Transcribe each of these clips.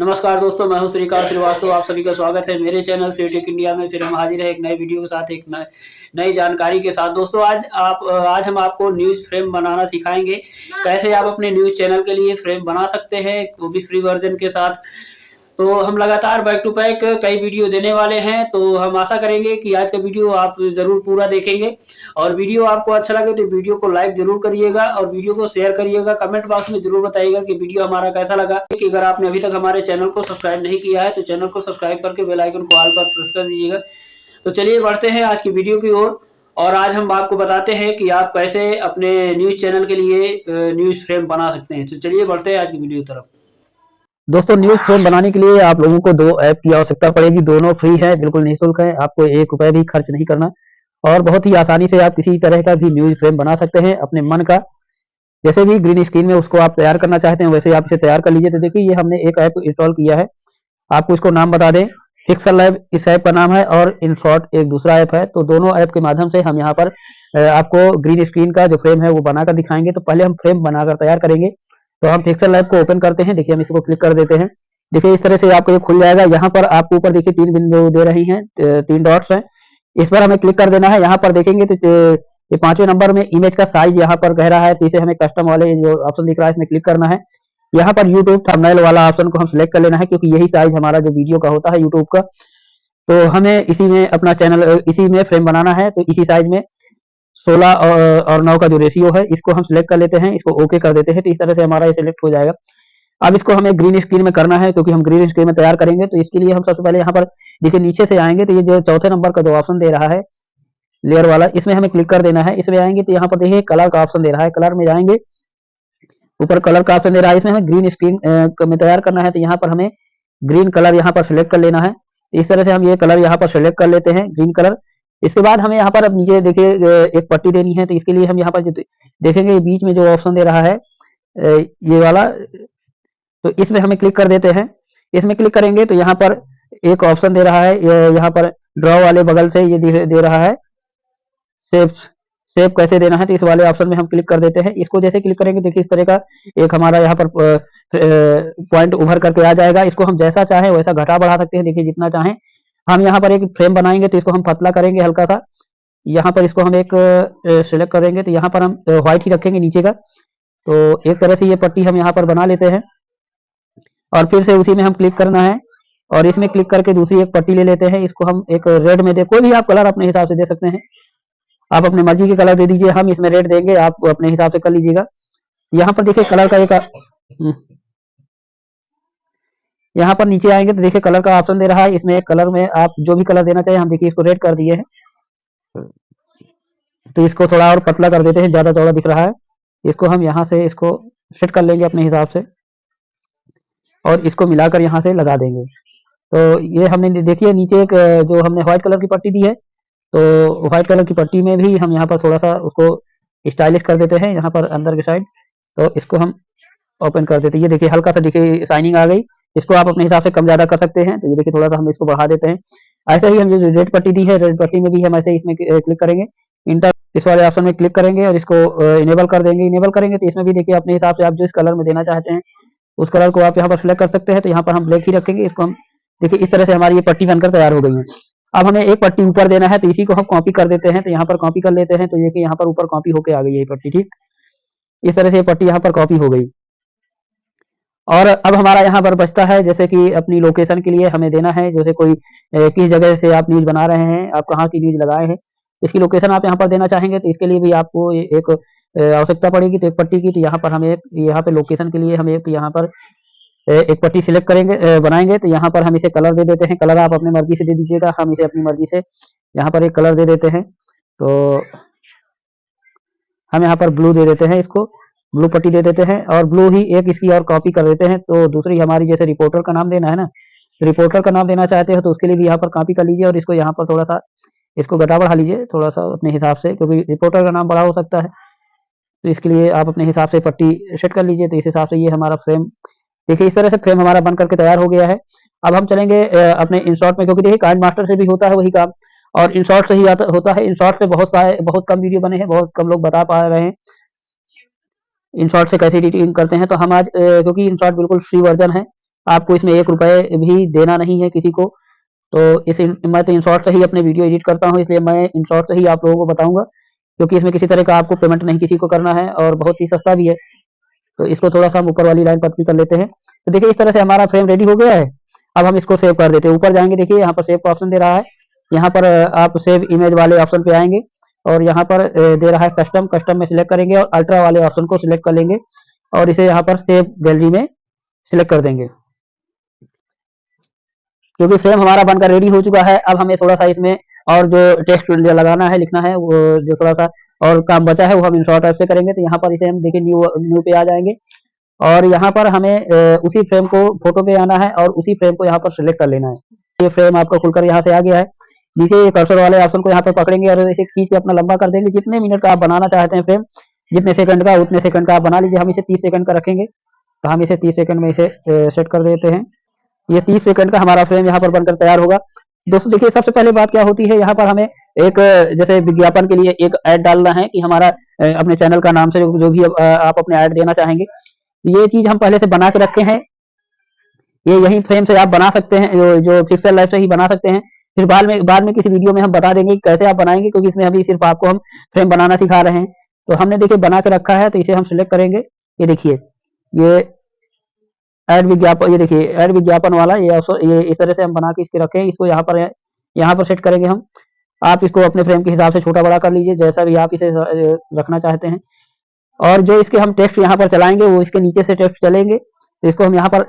नमस्कार दोस्तों, मैं हूं श्रीकांत श्रीवास्तव। आप सभी का स्वागत है मेरे चैनल श्री टेक इंडिया में। फिर हम हाजिर हैं एक नए वीडियो के साथ, एक नई जानकारी के साथ। दोस्तों आज हम आपको न्यूज़ फ्रेम बनाना सिखाएंगे। कैसे आप अपने न्यूज़ चैनल के लिए फ्रेम बना सकते हैं, वो भी फ्री वर्जन के साथ। तो हम लगातार बैक टू बैक कई वीडियो देने वाले हैं, तो हम आशा करेंगे कि आज का वीडियो आप ज़रूर पूरा देखेंगे। और वीडियो आपको अच्छा लगे तो वीडियो को लाइक ज़रूर करिएगा और वीडियो को शेयर करिएगा। कमेंट बॉक्स में ज़रूर बताइएगा कि वीडियो हमारा कैसा लगा। कि अगर आपने अभी तक हमारे चैनल को सब्सक्राइब नहीं किया है तो चैनल को सब्सक्राइब करके बेल आइकन को ऑल पर प्रेस कर दीजिएगा। तो चलिए बढ़ते हैं आज की वीडियो की ओर। और आज हम आपको बताते हैं कि आप कैसे अपने न्यूज़ चैनल के लिए न्यूज़ फ्रेम बना सकते हैं। तो चलिए बढ़ते हैं आज की वीडियो की तरफ। दोस्तों, न्यूज़ फ्रेम बनाने के लिए आप लोगों को 2 ऐप की आवश्यकता पड़ेगी। दोनों फ्री है, बिल्कुल निःशुल्क है। आपको 1 रुपए भी खर्च नहीं करना और बहुत ही आसानी से आप किसी तरह का भी न्यूज़ फ्रेम बना सकते हैं अपने मन का। जैसे भी ग्रीन स्क्रीन में उसको आप तैयार करना चाहते हैं वैसे आप इसे तैयार कर लीजिए। तो देखिए, ये हमने एक ऐप इंस्टॉल किया है। आपको इसको नाम बता दें, पिक्सल लैब इस ऐप का नाम है और इनशॉट एक दूसरा ऐप है। तो दोनों ऐप के माध्यम से हम यहाँ पर आपको ग्रीन स्क्रीन का जो फ्रेम है वो बनाकर दिखाएंगे। तो पहले हम फ्रेम बनाकर तैयार करेंगे। तो हम पिक्सल लैब को ओपन करते हैं। देखिए, हम इसको क्लिक कर देते हैं। देखिए, इस तरह से आपको ये खुल जाएगा। यहाँ पर आपको ऊपर देखिए 3 बिंदु दे रही हैं, 3 डॉट्स हैं। इस पर हमें क्लिक कर देना है। यहाँ पर देखेंगे तो ये 5वें नंबर में इमेज का साइज यहाँ पर कह रहा है, तो इसे हमें कस्टम वाले जो ऑप्शन दिख रहा है इसमें क्लिक करना है। यहाँ पर यूट्यूब थंबनेल वाला ऑप्शन को हम सिलेक्ट कर लेना है, क्योंकि यही साइज हमारा जो वीडियो का होता है यूट्यूब का। तो हमें इसी में अपना चैनल इसी में फ्रेम बनाना है। तो इसी साइज में 16 और 9 का जो रेशियो है इसको हम सिलेक्ट कर लेते हैं, इसको ओके कर देते हैं। तो इस तरह से हमारा ये सिलेक्ट हो जाएगा। अब इसको हमें ग्रीन स्क्रीन में करना है, क्योंकि हम ग्रीन स्क्रीन में तैयार करेंगे। तो इसके लिए हम सबसे पहले यहाँ पर देखिए नीचे से आएंगे तो ये जो चौथे नंबर का जो ऑप्शन दे रहा है लेयर वाला, इसमें हमें क्लिक कर देना है। इसमें आएंगे तो यहाँ पर देखिए कलर का ऑप्शन दे रहा है। कलर में जाएंगे, ऊपर कलर का ऑप्शन दे रहा है, इसमें हमें ग्रीन स्क्रीन में तैयार करना है। तो यहाँ पर हमें ग्रीन कलर यहाँ पर सिलेक्ट कर लेना है। इस तरह से हम ये कलर यहाँ पर सिलेक्ट कर लेते हैं, ग्रीन कलर। इसके बाद हमें यहाँ पर अब नीचे देखिए एक पट्टी देनी है। तो इसके लिए हम यहाँ पर देखेंगे बीच में जो ऑप्शन दे रहा है ये वाला, तो इसमें हमें क्लिक कर देते हैं। इसमें क्लिक करेंगे तो यहाँ पर एक ऑप्शन दे रहा है, यहाँ पर ड्रॉ वाले बगल से ये दे रहा है शेप शेप कैसे देना है। तो इस वाले ऑप्शन में हम क्लिक कर देते हैं। इसको जैसे क्लिक करेंगे देखिए इस तरह का एक हमारा यहाँ पर पॉइंट उभर करके आ जाएगा। इसको हम जैसा चाहें वैसा घटा बढ़ा सकते हैं, देखिए जितना चाहें। हम यहाँ पर एक फ्रेम बनाएंगे तो इसको हम पतला करेंगे हल्का सा। यहाँ पर इसको हम एक सिलेक्ट करेंगे तो यहाँ पर हम व्हाइट ही रखेंगे नीचे का। तो एक तरह से ये पट्टी हम यहाँ पर बना लेते हैं और फिर से उसी में हम क्लिक करना है और इसमें क्लिक करके दूसरी एक पट्टी ले लेते हैं। इसको हम एक रेड में दे, कोई भी आप कलर अपने हिसाब से दे सकते हैं। आप अपने मर्जी के कलर दे दीजिए, हम इसमें रेड देंगे, आप अपने हिसाब से कर लीजिएगा। यहाँ पर देखिए कलर का एक यहाँ पर नीचे आएंगे तो देखिए कलर का ऑप्शन दे रहा है। इसमें एक कलर में आप जो भी कलर देना चाहिए, हम देखिए इसको रेड कर दिए हैं। तो इसको थोड़ा और पतला कर देते हैं, ज्यादा चौड़ा दिख रहा है। इसको हम यहाँ से इसको सेट कर लेंगे अपने हिसाब से और इसको मिलाकर यहाँ से लगा देंगे। तो ये हमने देखिए नीचे एक जो हमने व्हाइट कलर की पट्टी दी है, तो व्हाइट कलर की पट्टी में भी हम यहाँ पर थोड़ा सा उसको स्टाइलिश कर देते हैं, यहाँ पर अंदर की साइड। तो इसको हम ओपन कर देते हैं। ये देखिए हल्का सा देखिए शाइनिंग आ गई। इसको आप अपने हिसाब से कम ज्यादा कर सकते हैं। तो ये देखिए थोड़ा सा हम इसको बढ़ा देते हैं। ऐसे ही हम जो रेड पट्टी दी है, रेड पट्टी में भी हम ऐसे इसमें क्लिक करेंगे, इंटर इस वाले ऑप्शन में क्लिक करेंगे और इसको इनेबल कर देंगे। इनेबल करेंगे तो इसमें भी देखिए अपने हिसाब से आप जिस कलर में देना चाहते हैं उस कलर को आप यहाँ पर सिलेक्ट कर सकते हैं। तो यहाँ पर हम ब्लैक ही रखेंगे। इसको हम देखिए इस तरह से हमारी ये पट्टी बनकर तैयार हो गई है। अब हमें एक पट्टी ऊपर देना है, तो इसी को हम कॉपी कर देते हैं। तो यहाँ पर कॉपी कर लेते हैं। तो ये यहाँ पर ऊपर कॉपी होके आ गई है ये पट्टी, ठीक। इस तरह से ये पट्टी यहाँ पर कॉपी हो गई। और अब हमारा यहाँ पर बचता है जैसे कि अपनी लोकेशन के लिए हमें देना है, जैसे कोई किस जगह से आप न्यूज बना रहे हैं, आप कहाँ की न्यूज लगाए हैं, इसकी लोकेशन आप यहाँ पर देना चाहेंगे। तो इसके लिए भी आपको एक आवश्यकता पड़ेगी तो एक पट्टी की। तो यहाँ पर हम एक यहाँ पे लोकेशन के लिए हम एक यहाँ पर एक पट्टी सिलेक्ट करेंगे, बनाएंगे। तो यहाँ पर हम इसे कलर दे देते हैं। कलर आप अपनी मर्जी से दे दीजिएगा, हम इसे अपनी मर्जी से यहाँ पर एक कलर दे देते हैं। तो हम यहाँ पर ब्लू दे देते हैं, इसको ब्लू पट्टी दे देते हैं और ब्लू ही एक इसकी और कॉपी कर देते हैं। तो दूसरी हमारी जैसे रिपोर्टर का नाम देना है ना, रिपोर्टर का नाम देना चाहते हो तो उसके लिए भी यहाँ पर कॉपी कर लीजिए और इसको यहाँ पर थोड़ा सा इसको घटा बढ़ा लीजिए थोड़ा सा अपने हिसाब से, क्योंकि रिपोर्टर का नाम बड़ा हो सकता है। तो इसके लिए आप अपने हिसाब से पट्टी सेट कर लीजिए। तो इस हिसाब से ये हमारा फ्रेम देखिए इस तरह से फ्रेम हमारा बन करके तैयार हो गया है। अब हम चलेंगे अपने इंशॉट में, क्योंकि देखिए काइंड मास्टर से भी होता है वही काम और इंशॉट से ही होता है। इंशॉट से बहुत कम वीडियो बने हैं, बहुत कम लोग बता पा रहे हैं इंशॉट से कैसे एडिटिंग करते हैं। तो हम आज क्योंकि इंशॉट बिल्कुल फ्री वर्जन है आपको इसमें 1 रुपए भी देना नहीं है किसी को। तो मैं तो InShot से ही अपने वीडियो एडिट करता हूँ, इसलिए मैं InShot से ही आप लोगों को बताऊंगा, क्योंकि इसमें किसी तरह का आपको पेमेंट नहीं किसी को करना है और बहुत ही सस्ता भी है। तो इसको थोड़ा सा हम ऊपर वाली लाइन पतली कर लेते हैं। तो देखिए इस तरह से हमारा फ्रेम रेडी हो गया है। अब हम इसको सेव कर देते हैं। ऊपर जाएंगे, देखिए यहाँ पर सेव का ऑप्शन दे रहा है। यहाँ पर आप सेव इमेज वाले ऑप्शन पे आएंगे और यहाँ पर दे रहा है कस्टम। कस्टम में सिलेक्ट करेंगे और अल्ट्रा वाले ऑप्शन को सिलेक्ट कर लेंगे और इसे यहाँ पर सेव गैलरी में सिलेक्ट कर देंगे, क्योंकि फ्रेम हमारा बनकर रेडी हो चुका है। अब हमें थोड़ा सा इसमें और जो टेक्स्ट लगाना है, लिखना है, वो जो थोड़ा सा और काम बचा है वो हम InShot ऐप से करेंगे। तो यहाँ पर इसे हम देखिए न्यू पे आ जाएंगे और यहाँ पर हमें उसी फ्रेम को फोटो पे आना है और उसी फ्रेम को यहाँ पर सिलेक्ट कर लेना है। ये फ्रेम आपका खुलकर यहाँ से आ गया है। नीचे ये कर्सर वाले ऑप्शन को यहाँ पर पकड़ेंगे और इसे खींच के अपना लंबा कर देंगे। जितने मिनट का आप बनाना चाहते हैं फ्रेम, जितने सेकंड का उतने सेकंड का आप बना लीजिए। हम इसे 30 सेकंड का रखेंगे, तो हम इसे 30 सेकंड में इसे सेट कर देते हैं। ये 30 सेकंड का हमारा फ्रेम यहाँ पर बनकर तैयार होगा। दोस्तों देखिए सबसे पहले बात क्या होती है, यहाँ पर हमें एक जैसे विज्ञापन के लिए एक ऐड डालना है कि हमारा अपने चैनल का नाम से जो भी आप अपने ऐड देना चाहेंगे, ये चीज हम पहले से बना के रखे हैं। ये यही फ्रेम से आप बना सकते हैं, जो पिक्सल लैब से ही बना सकते हैं। फिर बाद में किसी वीडियो में हम बता देंगे कि कैसे आप बनाएंगे, क्योंकि इसमें अभी सिर्फ आपको हम फ्रेम बनाना सिखा रहे हैं। तो हमने देखिए बना के रखा है, तो इसे हम सिलेक्ट करेंगे। ये देखिए ये ऐड विज्ञापन, ये देखिए ऐड विज्ञापन वाला ये इस तरह से हम बना के इसके रखे हैं। इसको यहाँ पर सेट करेंगे हम। आप इसको अपने फ्रेम के हिसाब से छोटा बड़ा कर लीजिए, जैसा भी आप इसे रखना चाहते हैं। और जो इसके हम टेक्स्ट यहाँ पर चलाएंगे वो इसके नीचे से टेक्स्ट चलेंगे। तो इसको हम यहाँ पर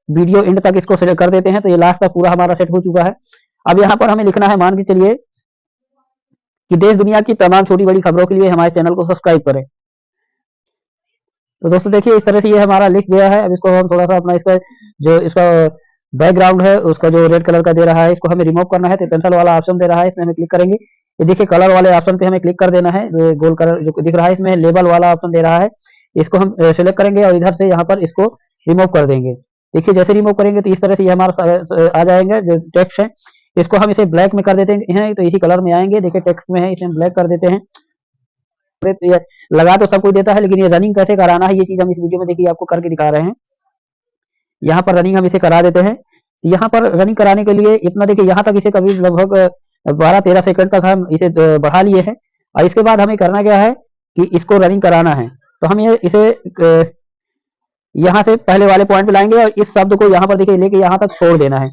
वीडियो एंड तक इसको सेलेक्ट कर देते हैं। तो ये लास्ट तक पूरा हमारा सेट हो चुका है। अब यहाँ पर हमें लिखना है, मान के चलिए कि देश दुनिया की तमाम छोटी बड़ी खबरों के लिए हमारे चैनल को सब्सक्राइब करें। तो दोस्तों देखिए इस तरह से ये हमारा लिख गया है। अब इसको हम थोड़ा सा अपना इसका बैकग्राउंड है उसका जो रेड कलर का दे रहा है, इसको हमें रिमूव करना है। तो पेंसिल वाला ऑप्शन दे रहा है, इसमें हमें क्लिक करेंगे। ये देखिए कलर वाले ऑप्शन पे हमें क्लिक कर देना है। जो गोल कलर जो दिख रहा है, इसमें लेबल वाला ऑप्शन दे रहा है, इसको हम सिलेक्ट करेंगे और इधर से यहाँ पर इसको रिमूव कर देंगे। देखिए जैसे रिमूव करेंगे तो इस तरह से ये हमारा आ जाएंगे। जो टेक्स्ट है इसको हम इसे ब्लैक में कर देते हैं, तो इसी कलर में आएंगे। देखिए टेक्स्ट में है, इसे हम ब्लैक कर देते हैं। ये लगा तो सब कुछ देता है, लेकिन ये रनिंग कैसे कराना है ये चीज हम इस वीडियो में देखिए आपको करके दिखा रहे हैं। यहाँ पर रनिंग हम इसे करा देते हैं। यहाँ पर रनिंग कराने के लिए इतना देखिए यहाँ तक इसे कभी लगभग 12-13 सेकंड तक हम इसे बढ़ा लिए हैं। और इसके बाद हमें करना क्या है कि इसको रनिंग कराना है। तो हम इसे यहाँ से पहले वाले पॉइंट पे लाएंगे और इस शब्द को यहाँ पर देखिए लेके यहाँ तक छोड़ देना है।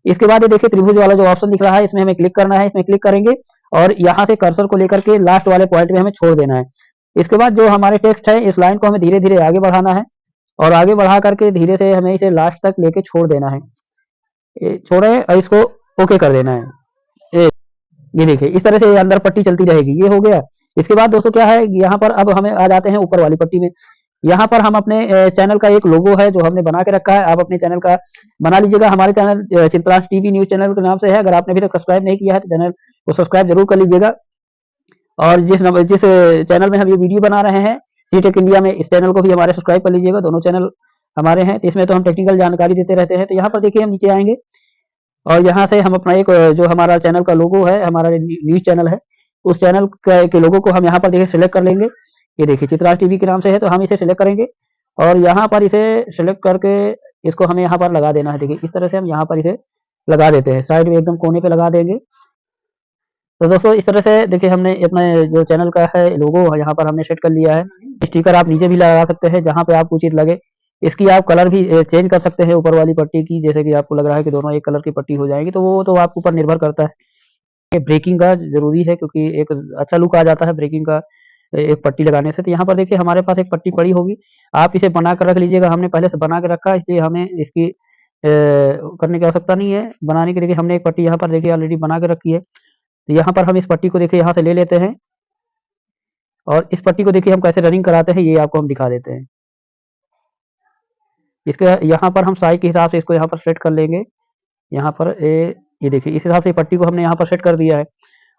इसके बाद ये देखिए त्रिभुज वाला जो ऑप्शन दिख रहा है, इसमें हमें क्लिक करना है। इसमें क्लिक करेंगे और यहाँ से कर्सर को लेकर के लास्ट वाले पॉइंट में हमें छोड़ देना है। इसके बाद जो हमारे टेक्स्ट है, इस लाइन को हमें धीरे धीरे आगे बढ़ाना है और आगे बढ़ा करके धीरे से हमें इसे लास्ट तक लेके छोड़ देना है। छोड़े और इसको ओके कर देना है। ये देखिए इस तरह से अंदर पट्टी चलती रहेगी। ये हो गया। इसके बाद दोस्तों क्या है, यहाँ पर अब हमें आ जाते हैं ऊपर वाली पट्टी में। यहाँ पर हम अपने चैनल का एक लोगो है जो हमने बना के रखा है, आप अपने चैनल का बना लीजिएगा। हमारे चैनल चिंतराज टीवी न्यूज चैनल के नाम से है। अगर आपने अभी तक सब्सक्राइब नहीं किया है तो चैनल को सब्सक्राइब जरूर कर लीजिएगा। और जिस चैनल में हम ये वीडियो बना रहे हैं सीटेक इंडिया में, इस चैनल को भी हमारे सब्सक्राइब कर लीजिएगा। दोनों चैनल हमारे हैं, तो इसमें तो हम टेक्निकल जानकारी देते रहते हैं। तो यहाँ पर देखिए हम नीचे आएंगे और यहाँ से हम अपना एक जो हमारा चैनल का लोगो है, हमारा न्यूज चैनल है, उस चैनल के लोगो को हम यहाँ पर देखिए सिलेक्ट कर लेंगे। ये देखिए चित्राज टीवी के नाम से है, तो हम इसे सिलेक्ट करेंगे और यहाँ पर इसे सिलेक्ट करके इसको हमें यहाँ पर लगा देना है। देखिए इस तरह से हम यहाँ पर इसे लगा देते हैं, साइड में एकदम कोने पे लगा देंगे। तो दोस्तों इस तरह से देखिए हमने अपने जो चैनल का है लोगो यहाँ पर हमने सेट कर लिया है। स्टिकर आप नीचे भी लगा सकते हैं जहाँ पे आपको उचित लगे। इसकी आप कलर भी चेंज कर सकते हैं ऊपर वाली पट्टी की, जैसे कि आपको लग रहा है कि दोनों एक कलर की पट्टी हो जाएगी, तो वो तो आपके ऊपर निर्भर करता है। ब्रेकिंग का जरूरी है क्योंकि एक अच्छा लुक आ जाता है ब्रेकिंग का एक पट्टी लगाने से। तो यहाँ पर देखिए हमारे पास एक पट्टी पड़ी होगी, आप इसे बना कर रख लीजिएगा। हमने पहले से बना के रखा है, इसलिए हमें इसकी करने की आवश्यकता नहीं है। बनाने के लिए हमने एक पट्टी यहाँ पर देखिए ऑलरेडी बना के रखी है। तो यहाँ पर हम इस पट्टी को देखिए यहाँ से ले लेते हैं और इस पट्टी को देखिए हम कैसे रनिंग कराते हैं ये आपको हम दिखा देते हैं। इसके यहाँ पर हम साइज के हिसाब से इसको यहाँ पर सेट कर लेंगे। यहाँ पर ये देखिए इस हिसाब से पट्टी को हमने यहाँ पर सेट कर दिया है।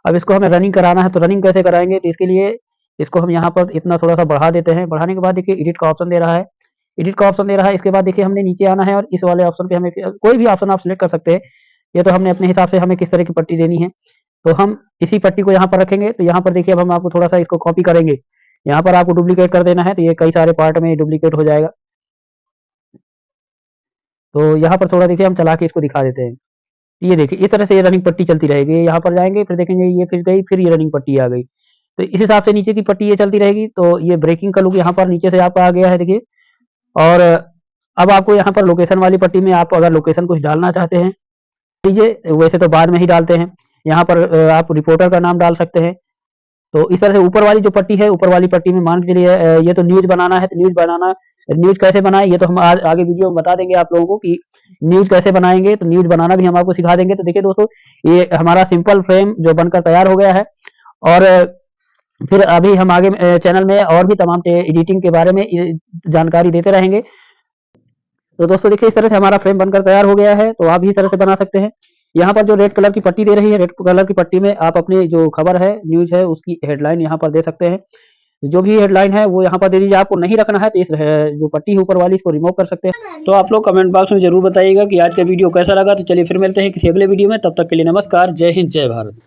अब इसको हमें रनिंग कराना है, तो रनिंग कैसे कराएंगे, तो इसके लिए इसको हम यहाँ पर इतना थोड़ा सा बढ़ा देते हैं। बढ़ाने के बाद देखिए एडिट का ऑप्शन दे रहा है, एडिट का ऑप्शन दे रहा है। इसके बाद देखिए हमने नीचे आना है और इस वाले ऑप्शन पे हमें कोई भी ऑप्शन आप सिलेक्ट कर सकते हैं। ये तो हमने अपने हिसाब से हमें किस तरह की पट्टी देनी है, तो हम इसी पट्टी को यहाँ पर रखेंगे। तो यहाँ पर देखिए अब हम आपको थोड़ा सा इसको कॉपी करेंगे, यहाँ पर आपको डुप्लीकेट कर देना है, तो ये कई सारे पार्ट में डुप्लीकेट हो जाएगा। तो यहाँ पर थोड़ा देखिए हम चला के इसको दिखा देते हैं। ये देखिए इस तरह से ये रनिंग पट्टी चलती रहेगी, यहाँ पर जाएँगे फिर देखेंगे ये फिर गई, फिर ये रनिंग पट्टी आ गई। तो इस हिसाब से नीचे की पट्टी ये चलती रहेगी। तो ये ब्रेकिंग का लुक यहाँ पर नीचे से आपका आ गया है देखिए। और अब आपको यहाँ पर लोकेशन वाली पट्टी में आप अगर लोकेशन कुछ डालना चाहते हैं, लीजिए, वैसे तो बाद में ही डालते हैं। यहाँ पर आप रिपोर्टर का नाम डाल सकते हैं। तो इस तरह से ऊपर वाली जो पट्टी है, ऊपर वाली पट्टी में मान के चलिए ये तो न्यूज़ बनाना है, तो न्यूज़ कैसे बनाएँ ये तो हम आज आगे वीडियो में बता देंगे आप लोगों को कि न्यूज़ कैसे बनाएँगे, तो न्यूज़ बनाना भी हम आपको सिखा देंगे। तो देखिए दोस्तों, ये हमारा सिंपल फ्रेम जो बनकर तैयार हो गया है। और फिर अभी हम आगे चैनल में और भी तमाम एडिटिंग के बारे में जानकारी देते रहेंगे। तो दोस्तों देखिए इस तरह से हमारा फ्रेम बनकर तैयार हो गया है, तो आप भी इस तरह से बना सकते हैं। यहाँ पर जो रेड कलर की पट्टी दे रही है, रेड कलर की पट्टी में आप अपनी जो खबर है, न्यूज़ है, उसकी हेडलाइन यहाँ पर दे सकते हैं। जो भी हेडलाइन है वो यहाँ पर दे दीजिए। आपको नहीं रखना है तो इस जो पट्टी है ऊपर वाली इसको रिमूव कर सकते हैं। तो आप लोग कमेंट बॉक्स में जरूर बताइएगा कि आज का वीडियो कैसा लगा। तो चलिए फिर मिलते हैं किसी अगले वीडियो में, तब तक के लिए नमस्कार, जय हिंद, जय भारत।